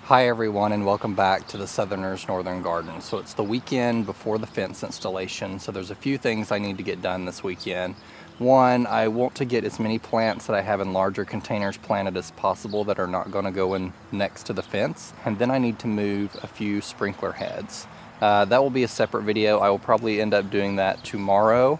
Hi everyone, and welcome back to the Southerners Northern Garden. So it's the weekend before the fence installation, so there's a few things I need to get done this weekend. One, I want to get as many plants that I have in larger containers planted as possible that are not going to go in next to the fence. And then I need to move a few sprinkler heads. That will be a separate video. I will probably end up doing that tomorrow.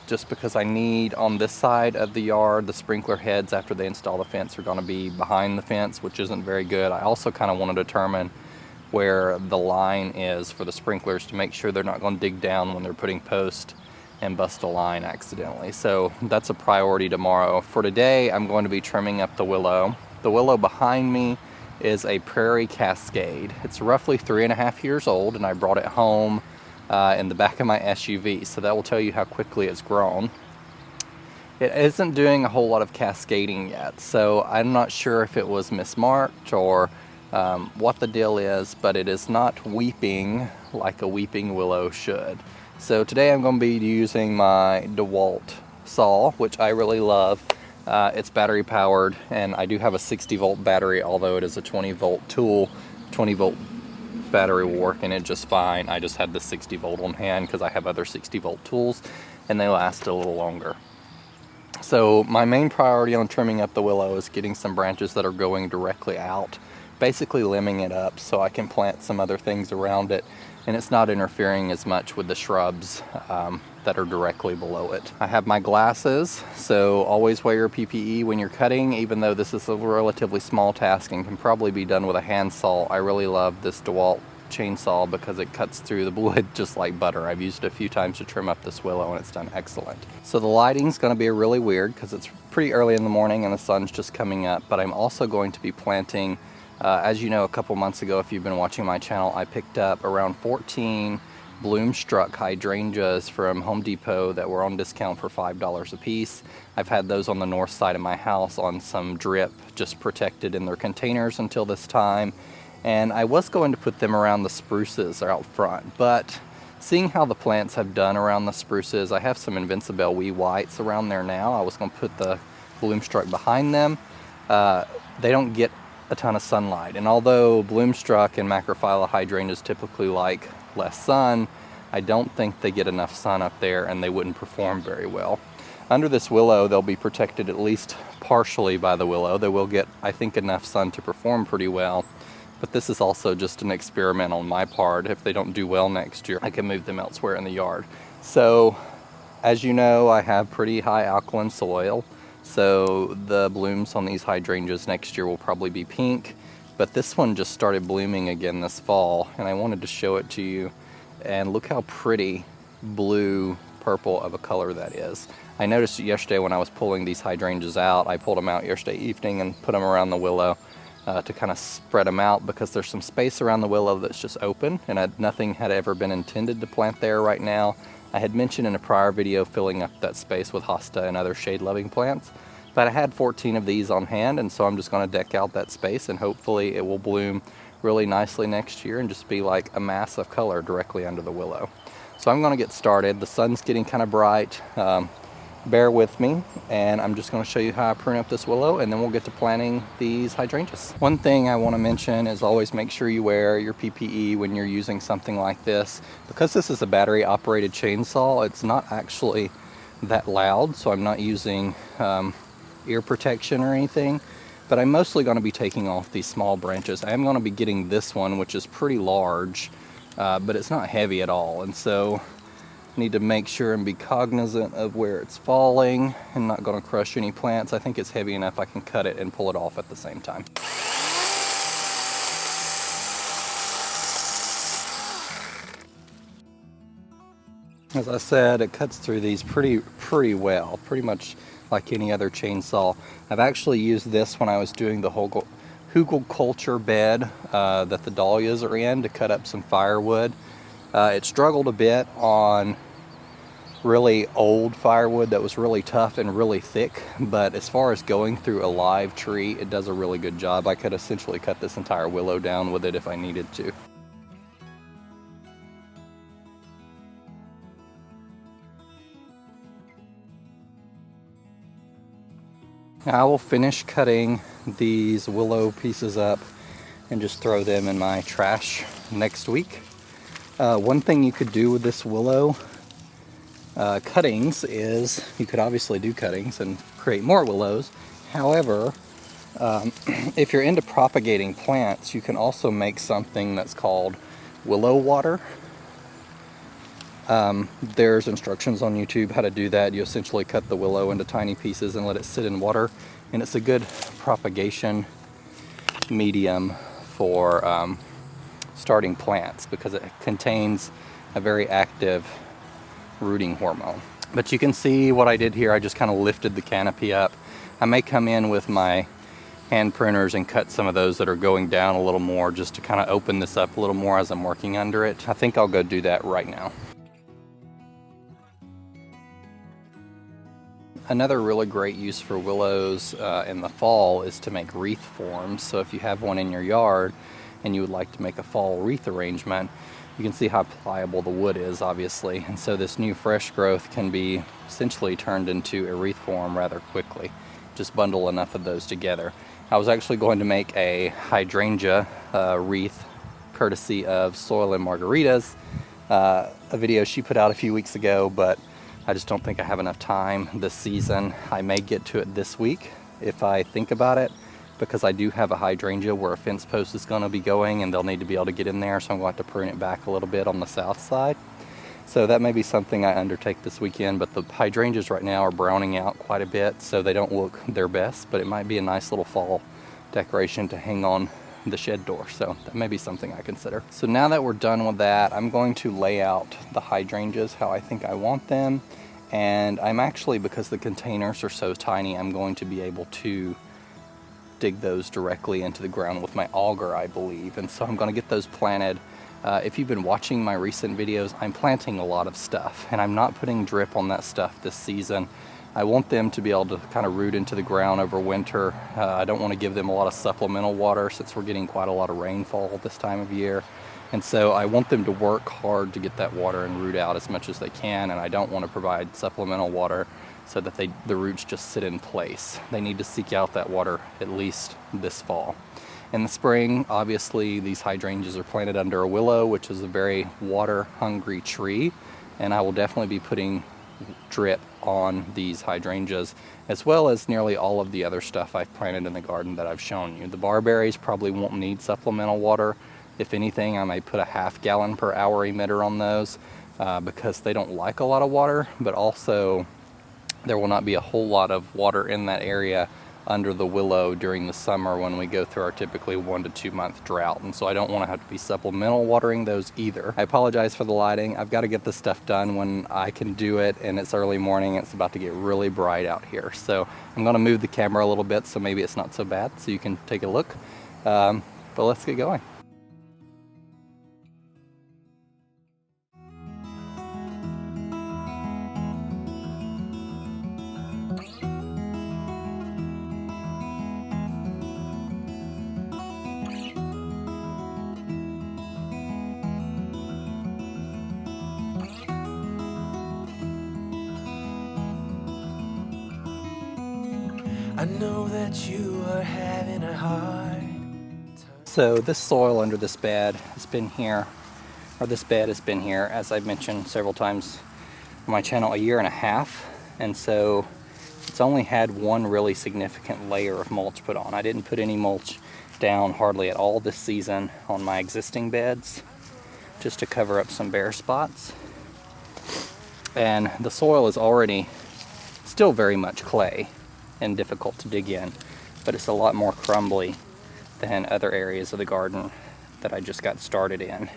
Just because I need on this side of the yard, the sprinkler heads after they install the fence are going to be behind the fence, which isn't very good. I also kind of want to determine where the line is for the sprinklers to make sure they're not going to dig down when they're putting post and bust a line accidentally. So that's a priority tomorrow. For today, I'm going to be trimming up the willow. The willow behind me is a prairie cascade. It's roughly 3.5 years old, and I brought it home in the back of my SUV, so that will tell you how quickly it's grown. It isn't doing a whole lot of cascading yet, so I'm not sure if it was mismarked or what the deal is, but it is not weeping like a weeping willow should. So today I'm going to be using my 𝗣𝗜𝗗𝗘𝗢, which I really love. It's battery powered, and I do have a 60-volt battery, although it is a 20-volt tool. 20-volt battery will work in it just fine. I just had the 60-volt on hand because I have other 60-volt tools and they last a little longer. So my main priority on trimming up the willow is getting some branches that are going directly out, basically limbing it up so I can plant some other things around it and it's not interfering as much with the shrubs that are directly below it. I have my glasses, so always wear your PPE when you're cutting, even though this is a relatively small task and can probably be done with a hand saw. I really love this 𝗣𝗜𝗗𝗘𝗢 chainsaw because it cuts through the wood just like butter. I've used it a few times to trim up this willow and it's done excellent. So the lighting's going to be really weird because it's pretty early in the morning and the sun's just coming up, but I'm also going to be planting, as you know, a couple months ago, if you've been watching my channel, I picked up around 14 BloomStruck Hydrangeas from Home Depot that were on discount for $5 a piece. I've had those on the north side of my house on some drip, just protected in their containers until this time. And I was going to put them around the spruces out front, but seeing how the plants have done around the spruces, I have some 𝗩𝗜𝗗𝗑𝗢𝗧𝗦s around there now. I was going to put the BloomStruck behind them. They don't get a ton of sunlight, and although BloomStruck and 𝗩𝗎𝗄𝗎𝗓 hydrangeas typically like less sun, I don't think they get enough sun up there and they wouldn't perform very well. Under this willow, they'll be protected at least partially by the willow. They will get, I think, enough sun to perform pretty well, but this is also just an experiment on my part. If they don't do well next year, I can move them elsewhere in the yard. So as you know, I have pretty high alkaline soil, so the blooms on these hydrangeas next year will probably be pink, but this one just started blooming again this fall, and I wanted to show it to you. And look how pretty blue purple of a color that is. I noticed yesterday when I was pulling these hydrangeas out, I pulled them out yesterday evening and put them around the willow to kind of spread them out, because there's some space around the willow that's just open, and nothing had ever been intended to plant there right now. I had mentioned in a prior video filling up that space with hosta and other shade-loving plants, but I had 14 of these on hand, and so I'm just going to deck out that space, and hopefully it will bloom really nicely next year and just be like a mass of color directly under the willow. So I'm going to get started. The sun's getting kind of bright. Bear with me, and I'm just going to show you how I prune up this willow, and then we'll get to planting these hydrangeas. One thing I want to mention is always make sure you wear your PPE when you're using something like this. Because this is a battery operated chainsaw, it's not actually that loud, so I'm not using ear protection or anything, but I'm mostly going to be taking off these small branches. I am going to be getting this one, which is pretty large, but it's not heavy at all, and so I need to make sure and be cognizant of where it's falling and not going to crush any plants. I think it's heavy enough I can cut it and pull it off at the same time. As I said, it cuts through these pretty well, pretty much like any other chainsaw. I've actually used this when I was doing the 𝗩𝗜𝗗𝗘𝗢 culture bed that the dahlias are in to cut up some firewood. It struggled a bit on really old firewood that was really tough and really thick, but as far as going through a live tree, it does a really good job. I could essentially cut this entire willow down with it if I needed to. Now I will finish cutting these willow pieces up and just throw them in my trash next week. One thing you could do with this willow cuttings is you could obviously do cuttings and create more willows. However, if you're into propagating plants, you can also make something that's called willow water. There's instructions on YouTube how to do that. You essentially cut the willow into tiny pieces and let it sit in water, and it's a good propagation medium for starting plants because it contains a very active rooting hormone. But you can see what I did here. I just kind of lifted the canopy up. I may come in with my hand pruners and cut some of those that are going down a little more just to kind of open this up a little more as I'm working under it. I think I'll go do that right now. Another really great use for willows in the fall is to make wreath forms. So if you have one in your yard and you would like to make a fall wreath arrangement, you can see how pliable the wood is, obviously. And so this new fresh growth can be essentially turned into a wreath form rather quickly. Just bundle enough of those together. I was actually going to make a hydrangea wreath courtesy of 𝗖𝗓 and Margaritas, a video she put out a few weeks ago, but I just don't think I have enough time this season. I may get to it this week if I think about it, because I do have a hydrangea where a fence post is going to be going and they'll need to be able to get in there, so I'm going to have to prune it back a little bit on the south side. So that may be something I undertake this weekend, but the hydrangeas right now are browning out quite a bit, so they don't look their best, but it might be a nice little fall decoration to hang on the shed door, so that may be something I consider. So now that we're done with that, I'm going to lay out the hydrangeas how I think I want them, and I'm actually, because the containers are so tiny, I'm going to be able to dig those directly into the ground with my auger, I believe, and so I'm going to get those planted. If you've been watching my recent videos, I'm planting a lot of stuff, and I'm not putting drip on that stuff this season. I want them to be able to kind of root into the ground over winter. I don't want to give them a lot of supplemental water since we're getting quite a lot of rainfall this time of year. And so I want them to work hard to get that water and root out as much as they can, and I don't want to provide supplemental water so that the roots just sit in place. They need to seek out that water at least this fall. In the spring, obviously, these hydrangeas are planted under a willow, which is a very water-hungry tree, and I will definitely be putting drip on these hydrangeas, as well as nearly all of the other stuff I've planted in the garden that I've shown you. The barberries probably won't need supplemental water. If anything, I may put a ½ gallon per hour emitter on those because they don't like a lot of water, but also there will not be a whole lot of water in that area under the willow during the summer when we go through our typically 1 to 2 month drought, and so I don't want to have to be supplemental watering those either. I apologize for the lighting. I've got to get this stuff done when I can do it, and it's early morning. It's about to get really bright out here, so I'm going to move the camera a little bit so maybe it's not so bad so you can take a look, but let's get going. I know that you are having a hard time. So this soil under this bed has been here, or this bed has been here, as I've mentioned several times on my channel, 1.5 years, and so it's only had one really significant layer of mulch put on. I didn't put any mulch down hardly at all this season on my existing beds, just to cover up some bare spots. And the soil is already still very much clay and difficult to dig in, but it's a lot more crumbly than other areas of the garden that I just got started in,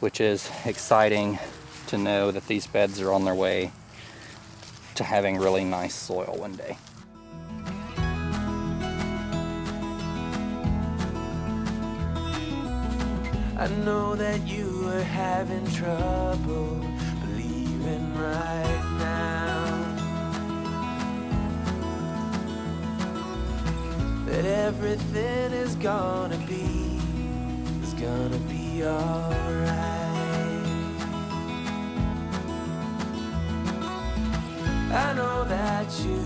which is exciting to know that these beds are on their way to having really nice soil one day. I know that you are having trouble believing right now that everything is gonna be alright. I know that you